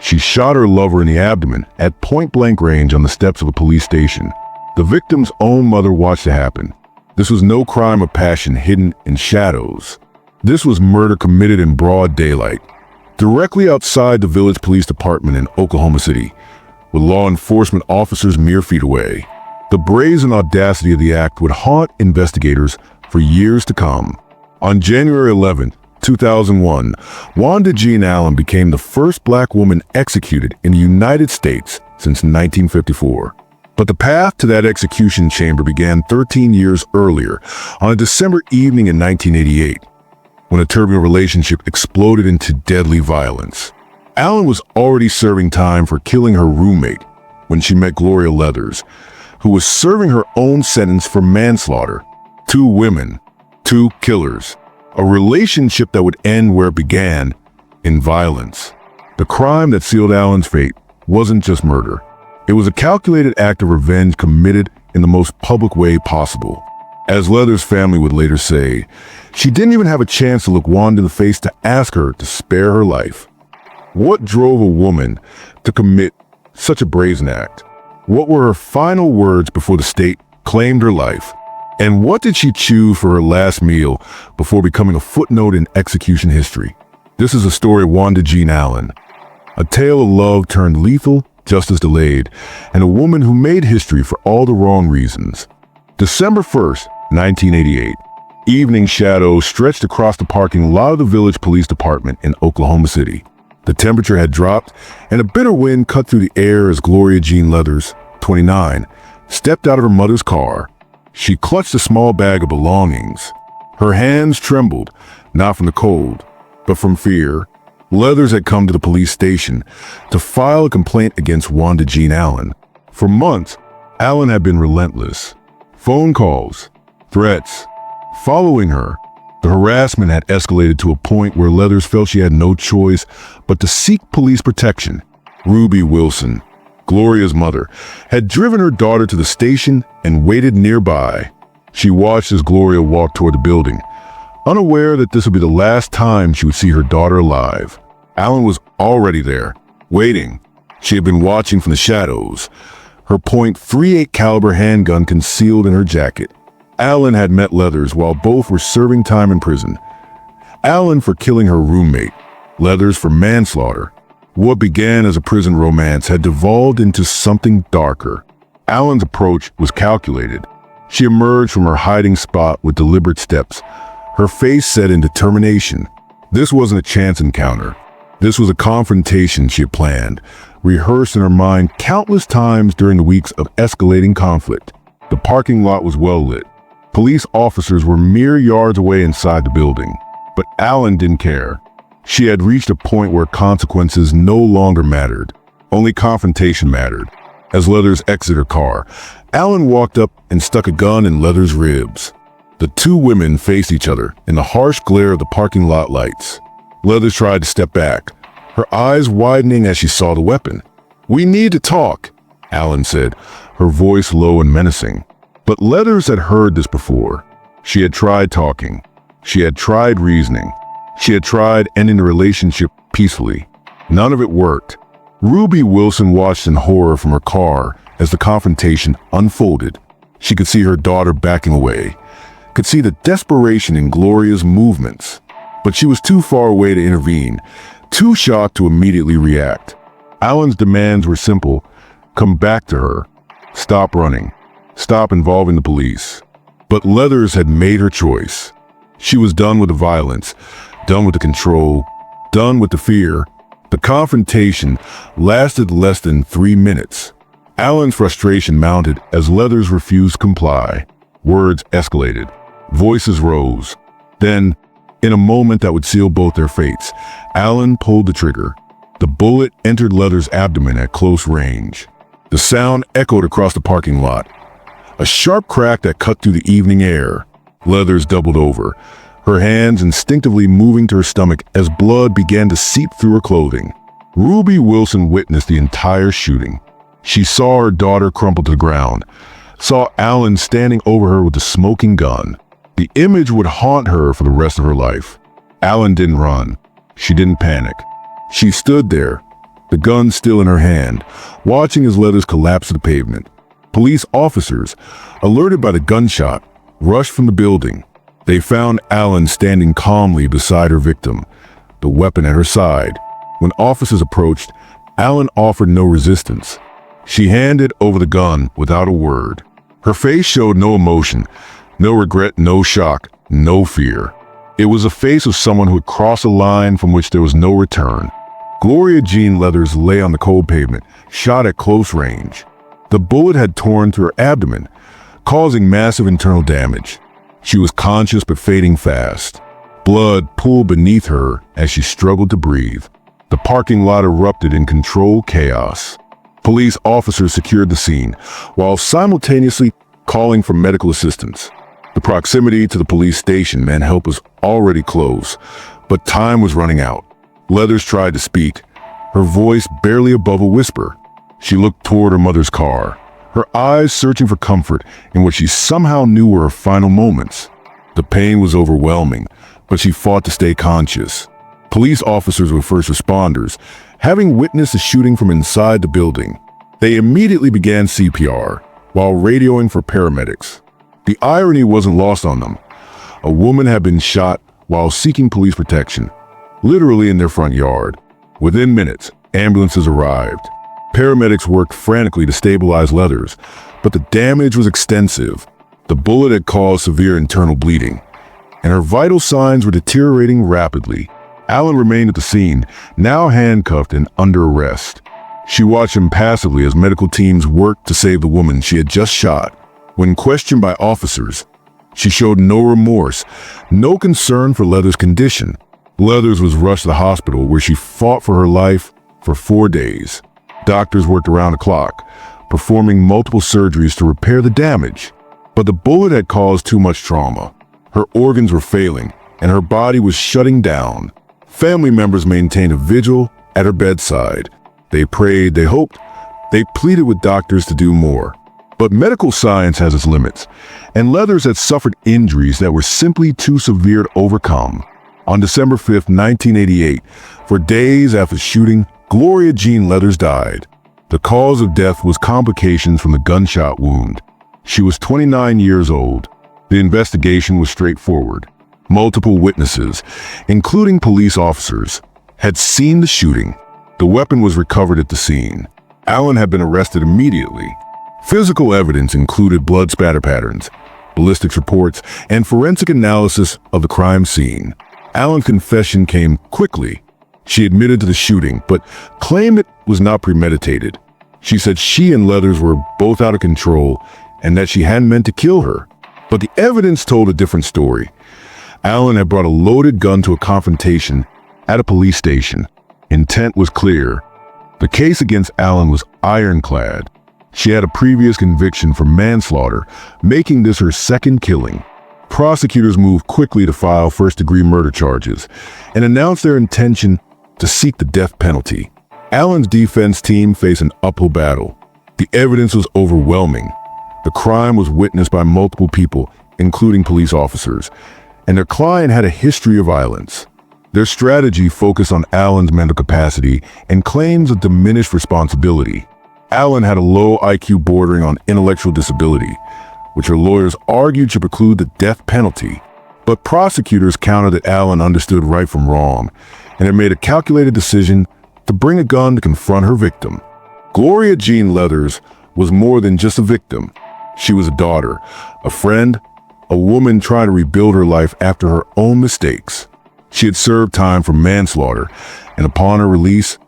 She shot her lover in the abdomen at point-blank range on the steps of a police station. The victim's own mother watched it happen. This was no crime of passion hidden in shadows. This was murder committed in broad daylight, directly outside the village police department in Oklahoma City, with law enforcement officers mere feet away. The brazen audacity of the act would haunt investigators for years to come. On January 11, 2001, Wanda Jean Allen became the first black woman executed in the United States since 1954. But the path to that execution chamber began 13 years earlier, on a December evening in 1988, when a turbulent relationship exploded into deadly violence. Allen was already serving time for killing her roommate when she met Gloria Leathers, who was serving her own sentence for manslaughter. Two women, two killers. A relationship that would end where it began, in violence. The crime that sealed Allen's fate wasn't just murder. It was a calculated act of revenge committed in the most public way possible. As Leathers' family would later say, she didn't even have a chance to look Wanda in the face to ask her to spare her life. What drove a woman to commit such a brazen act? What were her final words before the state claimed her life? And what did she choose for her last meal before becoming a footnote in execution history? This is a story of Wanda Jean Allen, a tale of love turned lethal, justice delayed, and a woman who made history for all the wrong reasons. December 1st, 1988. Evening shadows stretched across the parking lot of the village police department in Oklahoma City. The temperature had dropped, and a bitter wind cut through the air as Gloria Jean Leathers, 29, stepped out of her mother's car. She clutched a small bag of belongings. Her hands trembled, not from the cold, but from fear. Leathers had come to the police station to file a complaint against Wanda Jean Allen. For months, Allen had been relentless. Phone calls, threats, following her. The harassment had escalated to a point where Leathers felt she had no choice but to seek police protection. Ruby Wilson, Gloria's mother, had driven her daughter to the station and waited nearby. She watched as Gloria walked toward the building, unaware that this would be the last time she would see her daughter alive. Allen was already there, waiting. She had been watching from the shadows, her .38 caliber handgun concealed in her jacket. Allen had met Leathers while both were serving time in prison. Allen for killing her roommate, Leathers for manslaughter. What began as a prison romance had devolved into something darker. Allen's approach was calculated. She emerged from her hiding spot with deliberate steps, her face set in determination. This wasn't a chance encounter. This was a confrontation she had planned, rehearsed in her mind countless times during the weeks of escalating conflict. The parking lot was well lit. Police officers were mere yards away inside the building, but Allen didn't care. She had reached a point where consequences no longer mattered. Only confrontation mattered. As Leathers exited her car, Allen walked up and stuck a gun in Leathers' ribs. The two women faced each other in the harsh glare of the parking lot lights. Leathers tried to step back, her eyes widening as she saw the weapon. "We need to talk," Allen said, her voice low and menacing. But Leathers had heard this before. She had tried talking. She had tried reasoning. She had tried ending the relationship peacefully. None of it worked. Ruby Wilson watched in horror from her car as the confrontation unfolded. She could see her daughter backing away, could see the desperation in Gloria's movements. But she was too far away to intervene, too shocked to immediately react. Allen's demands were simple: come back to her. Stop running. Stop involving the police. But Leathers had made her choice. She was done with the violence, done with the control, done with the fear. The confrontation lasted less than 3 minutes. Allen's frustration mounted as Leathers refused to comply. Words escalated. Voices rose. Then, in a moment that would seal both their fates, Allen pulled the trigger. The bullet entered Leathers' abdomen at close range. The sound echoed across the parking lot. A sharp crack that cut through the evening air. Leathers doubled over, her hands instinctively moving to her stomach as blood began to seep through her clothing. Ruby Wilson witnessed the entire shooting. She saw her daughter crumple to the ground, saw Allen standing over her with a smoking gun. The image would haunt her for the rest of her life. Allen didn't run. She didn't panic. She stood there, the gun still in her hand, watching as Leathers collapsed to the pavement. Police officers, alerted by the gunshot, rushed from the building. They found Allen standing calmly beside her victim, the weapon at her side. When officers approached, Allen offered no resistance. She handed over the gun without a word. Her face showed no emotion, no regret, no shock, no fear. It was the face of someone who had crossed a line from which there was no return. Gloria Jean Leathers lay on the cold pavement, shot at close range. The bullet had torn through her abdomen, causing massive internal damage. She was conscious but fading fast. Blood pooled beneath her as she struggled to breathe. The parking lot erupted in controlled chaos. Police officers secured the scene, while simultaneously calling for medical assistance. The proximity to the police station meant help was already close, but time was running out. Leathers tried to speak, her voice barely above a whisper. She looked toward her mother's car, her eyes searching for comfort in what she somehow knew were her final moments. The pain was overwhelming, but she fought to stay conscious. Police officers were first responders, having witnessed the shooting from inside the building. They immediately began CPR, while radioing for paramedics. The irony wasn't lost on them. A woman had been shot while seeking police protection, literally in their front yard. Within minutes, ambulances arrived. Paramedics worked frantically to stabilize Leathers, but the damage was extensive. The bullet had caused severe internal bleeding, and her vital signs were deteriorating rapidly. Allen remained at the scene, now handcuffed and under arrest. She watched impassively as medical teams worked to save the woman she had just shot. When questioned by officers, she showed no remorse, no concern for Leathers' condition. Leathers was rushed to the hospital where she fought for her life for 4 days. Doctors worked around the clock, performing multiple surgeries to repair the damage. But the bullet had caused too much trauma. Her organs were failing, and her body was shutting down. Family members maintained a vigil at her bedside. They prayed, they hoped, they pleaded with doctors to do more. But medical science has its limits, and Leathers had suffered injuries that were simply too severe to overcome. On December 5, 1988, for days after the shooting, Gloria Jean Leathers died. The cause of death was complications from the gunshot wound. She was 29 years old. The investigation was straightforward. Multiple witnesses, including police officers, had seen the shooting. The weapon was recovered at the scene. Allen had been arrested immediately. Physical evidence included blood spatter patterns, ballistics reports, and forensic analysis of the crime scene. Allen's confession came quickly. She admitted to the shooting, but claimed it was not premeditated. She said she and Leathers were both out of control and that she hadn't meant to kill her. But the evidence told a different story. Allen had brought a loaded gun to a confrontation at a police station. Intent was clear. The case against Allen was ironclad. She had a previous conviction for manslaughter, making this her second killing. Prosecutors moved quickly to file first-degree murder charges and announced their intention to seek the death penalty. Allen's defense team faced an uphill battle. The evidence was overwhelming. The crime was witnessed by multiple people, including police officers, and their client had a history of violence. Their strategy focused on Allen's mental capacity and claims of diminished responsibility. Allen had a low IQ bordering on intellectual disability, which her lawyers argued should preclude the death penalty. But prosecutors countered that Allen understood right from wrong and had made a calculated decision to bring a gun to confront her victim. Gloria Jean Leathers was more than just a victim. She was a daughter, a friend, a woman trying to rebuild her life after her own mistakes. She had served time for manslaughter, and upon her release,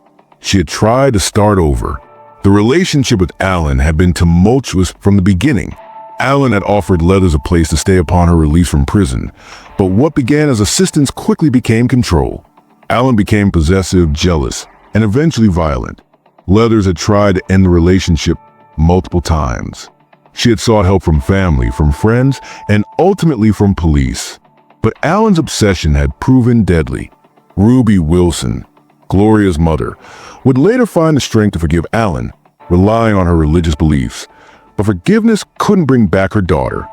she had tried to start over. The relationship with Allen had been tumultuous from the beginning. Allen had offered Leathers a place to stay upon her release from prison, but what began as assistance quickly became control. Allen became possessive, jealous, and eventually violent. Leathers had tried to end the relationship multiple times. She had sought help from family, from friends, and ultimately from police. But Allen's obsession had proven deadly. Ruby Wilson, Gloria's mother, would later find the strength to forgive Allen, relying on her religious beliefs. But forgiveness couldn't bring back her daughter.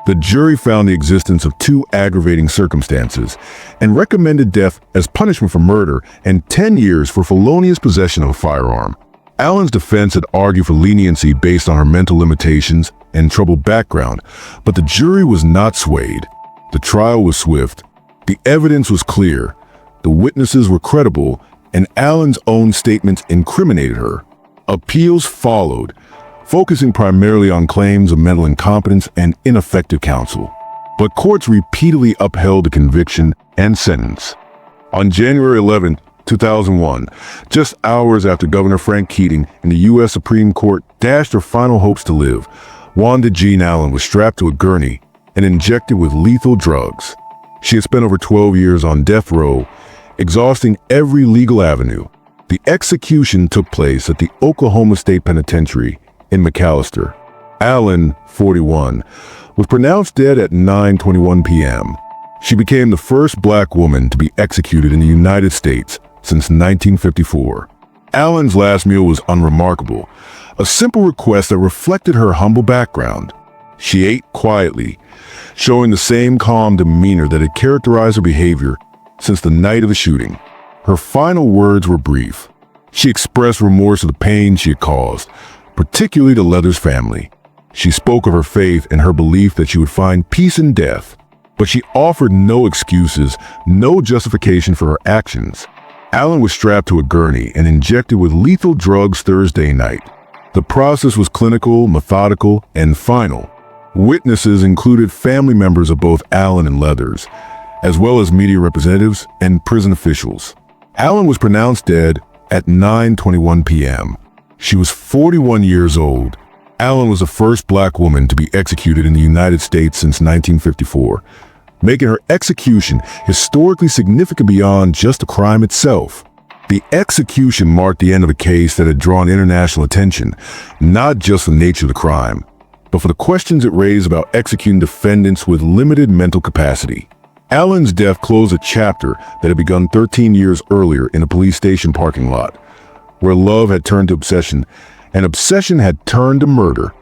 The jury found the existence of 2 aggravating circumstances and recommended death as punishment for murder and 10 years for felonious possession of a firearm. Allen's defense had argued for leniency based on her mental limitations and troubled background, but the jury was not swayed. The trial was swift. The evidence was clear. The witnesses were credible, and Allen's own statements incriminated her. Appeals followed, focusing primarily on claims of mental incompetence and ineffective counsel. But courts repeatedly upheld the conviction and sentence. On January 11, 2001, just hours after Governor Frank Keating and the U.S. Supreme Court dashed her final hopes to live, Wanda Jean Allen was strapped to a gurney and injected with lethal drugs. She had spent over 12 years on death row, exhausting every legal avenue. The execution took place at the Oklahoma State Penitentiary in McAlester. Allen, 41, was pronounced dead at 9:21 p.m. She became the first black woman to be executed in the United States since 1954. Allen's last meal was unremarkable, a simple request that reflected her humble background. She ate quietly, showing the same calm demeanor that had characterized her behavior since the night of the shooting. Her final words were brief. She expressed remorse for the pain she had caused, particularly to Leather's family. She spoke of her faith and her belief that she would find peace in death, but she offered no excuses, no justification for her actions. Allen was strapped to a gurney and injected with lethal drugs Thursday night. The process was clinical, methodical, and final. Witnesses included family members of both Allen and Leathers, as well as media representatives and prison officials. Allen was pronounced dead at 9:21 p.m. She was 41 years old. Allen was the first black woman to be executed in the United States since 1954, making her execution historically significant beyond just the crime itself. The execution marked the end of a case that had drawn international attention, not just for the nature of the crime, but for the questions it raised about executing defendants with limited mental capacity. Allen's death closed a chapter that had begun 13 years earlier in a police station parking lot, where love had turned to obsession, and obsession had turned to murder.